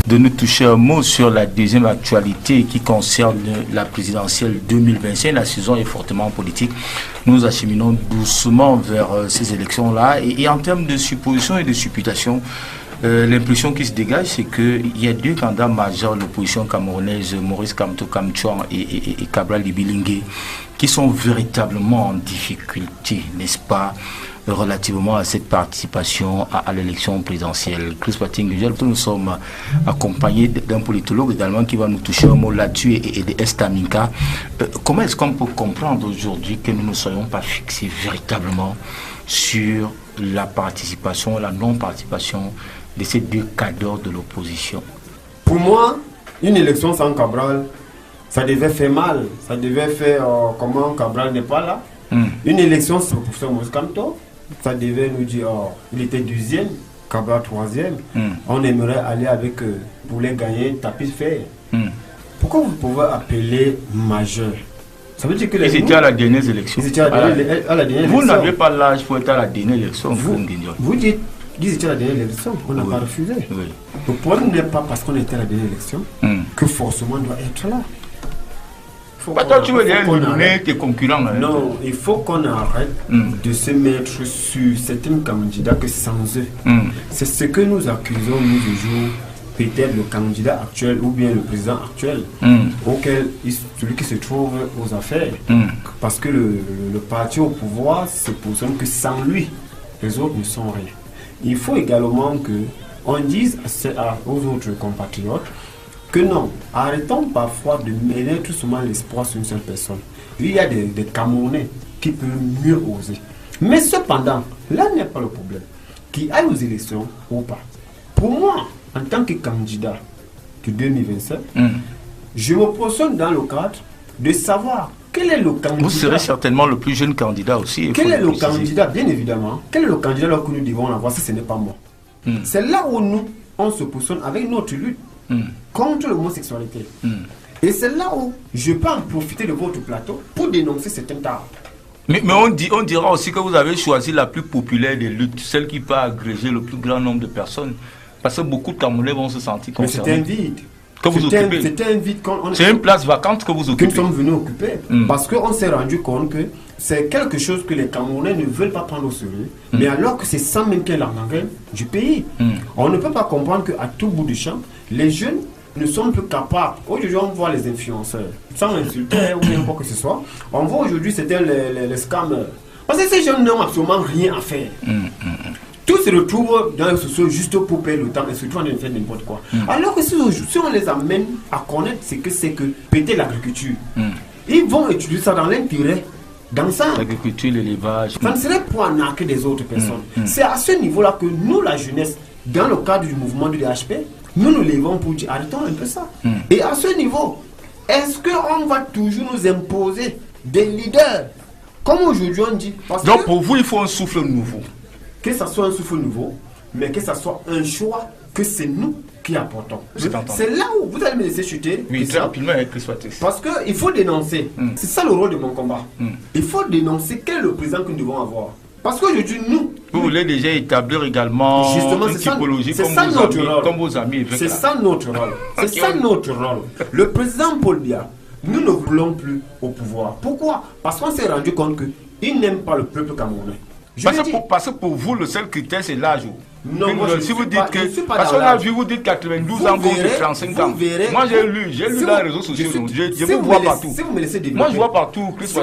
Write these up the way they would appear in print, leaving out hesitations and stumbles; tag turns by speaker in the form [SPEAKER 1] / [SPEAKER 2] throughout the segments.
[SPEAKER 1] de nous toucher un mot sur la deuxième actualité qui concerne la présidentielle 2025. La saison est fortement politique. Nous acheminons doucement vers ces élections-là. Et en termes de suppositions et de supputation, l'impression qui se dégage, c'est qu'il y a deux candidats majeurs de l'opposition camerounaise, Maurice Kamto Kamchouan et Cabral Libilingue, qui sont véritablement en difficulté, n'est-ce pas, relativement à cette participation à l'élection présidentielle. Chris Pating-Gujel, nous sommes accompagnés d'un politologue également qui va nous toucher un mot là-dessus et de Estaminka. Comment est-ce qu'on peut comprendre aujourd'hui que nous ne soyons pas fixés véritablement sur la participation, la non-participation de ces deux cadres de l'opposition?
[SPEAKER 2] Pour moi, une élection sans Cabral, ça devait faire mal. Ça devait faire comment Cabral n'est pas là. Une élection sans le professeur Maurice Kamto, ça devait nous dire il était deuxième, Cabral troisième. On aimerait aller avec pour les gagner tapis de fer. Pourquoi vous pouvez appeler majeur? Ça veut dire que
[SPEAKER 1] ils étaient à la dernière élection.
[SPEAKER 2] Ils étaient à la dernière élection.
[SPEAKER 1] Vous n'avez pas l'âge pour être à la dernière élection.
[SPEAKER 2] Vous dites qu'ils étaient à la dernière élection, on n'a pas refusé.
[SPEAKER 1] Oui.
[SPEAKER 2] Le problème n'est pas parce qu'on était à la dernière élection que forcément on doit être là.
[SPEAKER 1] Toi, tu veux dire donner tes concurrents.
[SPEAKER 2] Non, il faut qu'on arrête de se mettre sur certains candidats que sans eux. C'est ce que nous accusons, nous, toujours, peut-être le candidat actuel ou bien le président actuel, auquel celui qui se trouve aux affaires. Parce que le parti au pouvoir se positionne que sans lui, les autres ne sont rien. Il faut également qu'on dise aux autres compatriotes que non, arrêtons parfois de mêler tout seulement l'espoir sur une seule personne. Il y a des Camerounais qui peuvent mieux oser. Mais cependant, là n'est pas le problème. Qui aille aux élections ou pas. Pour moi, en tant que candidat de 2027, je me positionne dans le cadre de savoir quel est le candidat.
[SPEAKER 1] Vous serez certainement le plus jeune candidat aussi.
[SPEAKER 2] Quel est le candidat, bien évidemment, quel est le candidat que nous devons avoir si ce n'est pas moi. C'est là où nous, on se positionne avec notre lutte contre l'homosexualité. Et c'est là où je peux en profiter de votre plateau pour dénoncer certains tas.
[SPEAKER 1] Mais on dira aussi que vous avez choisi la plus populaire des luttes, celle qui peut agréger le plus grand nombre de personnes. Parce que beaucoup de Camerounais vont se sentir concernés.
[SPEAKER 2] Mais c'était un vide.
[SPEAKER 1] Que vous occupez.
[SPEAKER 2] C'était un vide.
[SPEAKER 1] C'est une place vacante que vous occupez.
[SPEAKER 2] Que nous sommes venus occuper. Parce qu'on s'est rendu compte que c'est quelque chose que les Camerounais ne veulent pas prendre au sérieux. Mais alors que c'est ça même qui est l'argent du pays. On ne peut pas comprendre qu'à tout bout du champ, les jeunes ne sont plus capables. Aujourd'hui, on voit les influenceurs, sans insulter ou bien quoi que ce soit. On voit aujourd'hui, c'était les scammers. Parce que ces jeunes n'ont absolument rien à faire. Tous se retrouvent dans les sociaux juste pour perdre le temps et se retrouvent en train de faire n'importe quoi. Alors que si on les amène à connaître ce que c'est que péter l'agriculture, ils vont étudier ça dans l'intérêt. Dans ça,
[SPEAKER 1] l'agriculture, l'élevage.
[SPEAKER 2] Ça ne serait pour arnaquer des autres personnes. C'est à ce niveau-là que nous, la jeunesse, dans le cadre du mouvement du DHP, nous levons pour dire arrêtons un peu ça. Et à ce niveau, est-ce qu'on va toujours nous imposer des leaders comme aujourd'hui on dit?
[SPEAKER 1] Donc pour vous, il faut un souffle nouveau.
[SPEAKER 2] Que ça soit un souffle nouveau, mais que ça soit un choix que c'est nous qui apportons. C'est là où vous allez me laisser chuter.
[SPEAKER 1] Oui, très rapidement avec Chris Pating.
[SPEAKER 2] Parce qu'il faut dénoncer. C'est ça le rôle de mon combat. Il faut dénoncer quel est le président que nous devons avoir. Parce qu'aujourd'hui, nous...
[SPEAKER 1] Vous voulez déjà établir également une typologie comme vos amis.
[SPEAKER 2] C'est ça notre rôle. C'est ça notre rôle. Le président Paul Biya, nous ne voulons plus au pouvoir. Pourquoi? Parce qu'on s'est rendu compte qu'il n'aime pas le peuple camerounais.
[SPEAKER 1] Parce que pour vous, le seul critère, c'est l'âge.
[SPEAKER 2] Non,
[SPEAKER 1] si vous dites que... Parce qu'on a vu, vous dites 92 ans contre 35 ans. Moi, j'ai lu dans les réseaux sociaux. Je vous vois partout.
[SPEAKER 2] Si vous me laissez développer...
[SPEAKER 1] Moi, je vois partout.
[SPEAKER 2] Si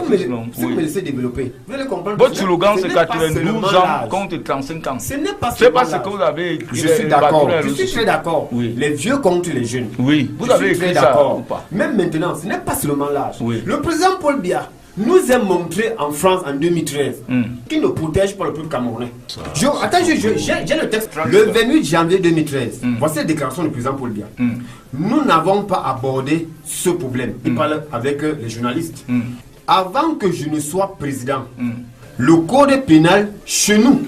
[SPEAKER 2] vous me laissez développer, vous allez comprendre...
[SPEAKER 1] Votre slogan, c'est 92 ans contre 35 ans.
[SPEAKER 2] Ce n'est pas
[SPEAKER 1] ce que vous avez...
[SPEAKER 2] Je suis d'accord. Je suis très d'accord. Les vieux contre les jeunes.
[SPEAKER 1] Oui, vous avez écrit ça ou pas?
[SPEAKER 2] Même maintenant, ce n'est pas seulement l'âge. Le président Paul Biya nous a montré en France en 2013 qu'il ne protège pas le peuple camerounais. Attends, j'ai le texte. Le 28 janvier 2013, voici la déclaration du président Paul Biya. Nous n'avons pas abordé ce problème. Il parle avec les journalistes. Avant que je ne sois président, le code pénal chez nous,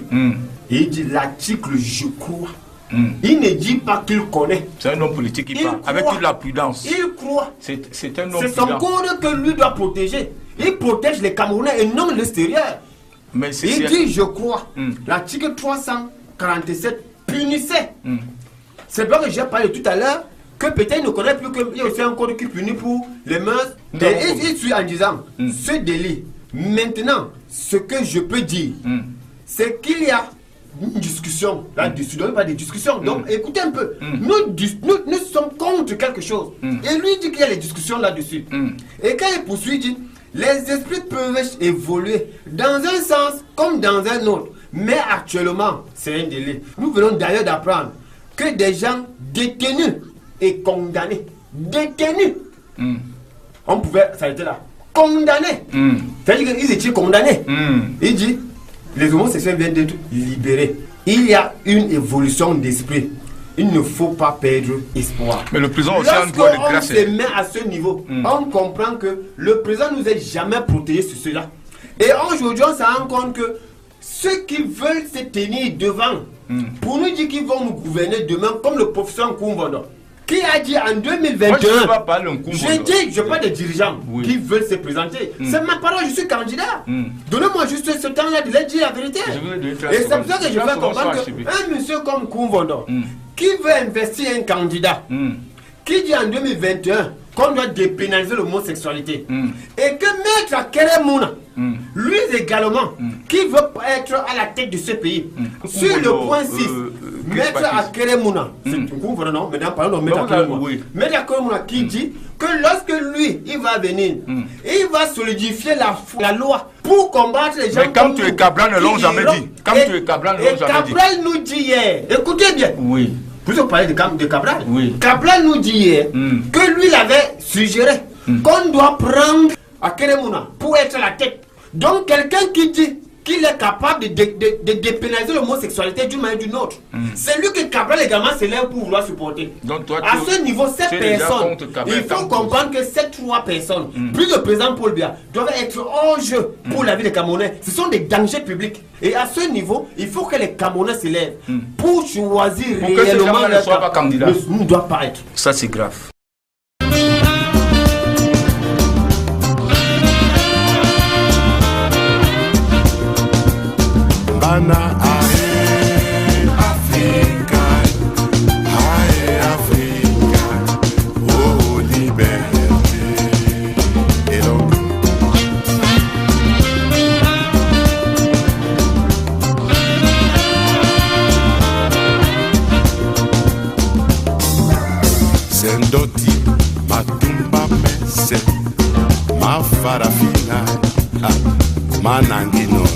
[SPEAKER 2] il dit l'article je crois. Il ne dit pas qu'il connaît.
[SPEAKER 1] C'est un homme politique qui parle avec toute la prudence.
[SPEAKER 2] Il croit.
[SPEAKER 1] C'est un homme
[SPEAKER 2] C'est son code que lui doit protéger. Il protège les Camerounais et non l'extérieur. Il dit je crois. L'article 347 punissait C'est pas que j'ai parlé tout à l'heure, que peut-être il ne connaît plus qu'il y a aussi un code qui punit pour les mœurs. Et il suit en disant, ce délit, maintenant, ce que je peux dire, c'est qu'il y a une discussion là-dessus, donc pas des discussions. Donc écoutez un peu, nous sommes contre quelque chose. Et lui dit qu'il y a les discussions là-dessus. Et quand il poursuit, il dit, les esprits peuvent évoluer dans un sens comme dans un autre. Mais actuellement, c'est un délit. Nous venons d'ailleurs d'apprendre que des gens détenus et condamnés, on pouvait s'arrêter là, condamnés, c'est-à-dire qu'ils étaient condamnés. Il dit, les homosexuels viennent d'être libérés. Il y a une évolution d'esprit. Il ne faut pas perdre espoir.
[SPEAKER 1] Mais le président aussi a un droit de grâce.
[SPEAKER 2] Lorsqu'on se met à ce niveau, on comprend que le président nous a jamais protégé sur cela. Et aujourd'hui, on se rend compte que ceux qui veulent se tenir devant, pour nous dire qu'ils vont nous gouverner demain, comme le professeur Nkumbondo, qui a dit en 2021, je parle des dirigeants qui veulent se présenter. C'est ma parole, je suis candidat. Donnez-moi juste ce temps-là de leur dire la vérité. Et c'est pour ça que je fais comprendre qu'un monsieur comme Nkumbondo, qui veut investir un candidat, qui dit en 2021 qu'on doit dépénaliser l'homosexualité, et que Maître Keremouna, lui également, qui veut être à la tête de ce pays, sur le point 6, Maître Keremouna, Maître Keremouna qui dit que lorsque lui, il va venir, il va solidifier la loi pour combattre les gens.
[SPEAKER 1] Mais comme tu es Cabral, ne l'ont jamais dit.
[SPEAKER 2] Cabral nous dit hier, écoutez bien.
[SPEAKER 1] Oui.
[SPEAKER 2] Vous parlez de Cabral. Cabral nous dit hier que lui, il avait suggéré qu'on doit prendre à Keremouna pour être à la tête. Donc, quelqu'un qui dit qu'il est capable de dépénaliser l'homosexualité d'une manière ou d'une autre, c'est lui que Cabral également s'élève pour vouloir supporter. Donc, toi, à ce niveau, cette personne, il faut comprendre que ces trois personnes, plus le président Paul Biya, doivent être hors jeu pour la vie des Camerounais. Ce sont des dangers publics. Et à ce niveau, il faut que les Camerounais s'élèvent pour choisir réellement leur candidat. Ne doit pas être.
[SPEAKER 1] Ça, c'est grave.
[SPEAKER 3] Africa, oh liberté. Et donc, Sendoti, Matumba Mese, Mafarafina, Mananginoy.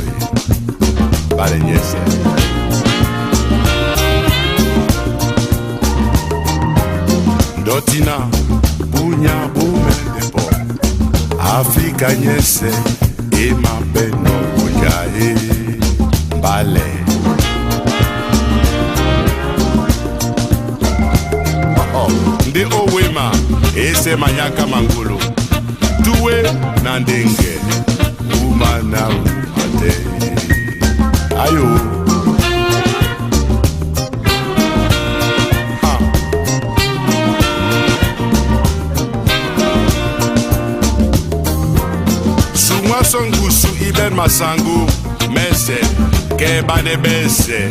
[SPEAKER 3] Dotina, Bunya Bumendepo, Africa Nyese, Ema Beno Bujae, Bale. Ndi Owema, Ese Manyaka Mangulu, Tuwe Nandenge, Umana Umate. Ayo. Sumwa songusu iben masangu mese keba de bese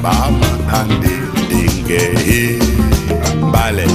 [SPEAKER 3] ba manande dinge bale.